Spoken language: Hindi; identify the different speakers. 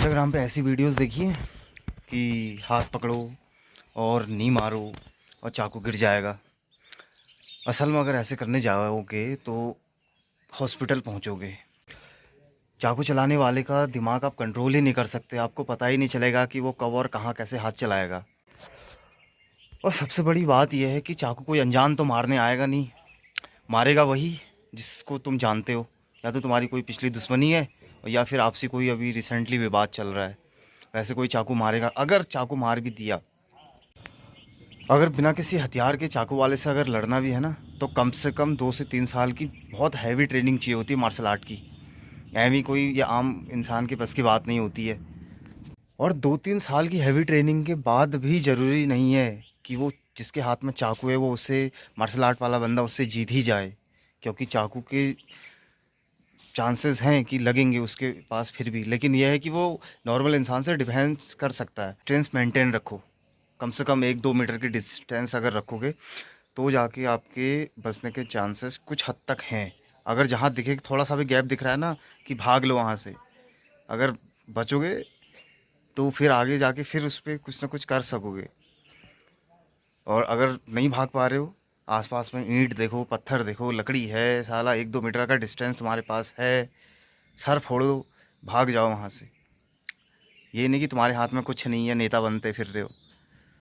Speaker 1: इंस्टाग्राम पे ऐसी वीडियोस देखी हैं कि हाथ पकड़ो और नी मारो और चाकू गिर जाएगा। असल में अगर ऐसे करने जाओगे तो हॉस्पिटल पहुंचोगे। चाकू चलाने वाले का दिमाग आप कंट्रोल ही नहीं कर सकते, आपको पता ही नहीं चलेगा कि वो कब और कहाँ कैसे हाथ चलाएगा। और सबसे बड़ी बात यह है कि चाकू कोई अनजान तो मारने आएगा नहीं, मारेगा वही जिसको तुम जानते हो। या तो तुम्हारी कोई पिछली दुश्मनी है और या फिर आपसी कोई अभी रिसेंटली विवाद चल रहा है। वैसे कोई चाकू मारेगा, अगर चाकू मार भी दिया, अगर बिना किसी हथियार के चाकू वाले से अगर लड़ना भी है ना, तो कम से कम 2 से 3 साल की बहुत हैवी ट्रेनिंग चाहिए होती है मार्शल आर्ट की। ऐवी कोई ये आम इंसान के बस की बात नहीं होती है। और 2-3 साल की हैवी ट्रेनिंग के बाद भी ज़रूरी नहीं है कि वो जिसके हाथ में चाकू है वो उससे, मार्शल आर्ट वाला बंदा उससे जीत ही जाए। क्योंकि चाकू के चांसेस हैं कि लगेंगे उसके पास फिर भी, लेकिन यह है कि वो नॉर्मल इंसान से डिफेंस कर सकता है। डिस्टेंस मेंटेन रखो, कम से कम 1-2 मीटर की डिस्टेंस अगर रखोगे तो जाके आपके बचने के चांसेस कुछ हद तक हैं। अगर जहाँ दिखे थोड़ा सा भी गैप दिख रहा है ना, कि भाग लो वहाँ से, अगर बचोगे तो फिर आगे जाके फिर उस पर कुछ ना कुछ कर सकोगे। और अगर नहीं भाग पा रहे हो, आसपास में ईंट देखो, पत्थर देखो, लकड़ी है, साला 1-2 मीटर का डिस्टेंस तुम्हारे पास है, सर फोड़ो, भाग जाओ वहाँ से। ये नहीं कि तुम्हारे हाथ में कुछ नहीं है, नेता बनते फिर रहे हो।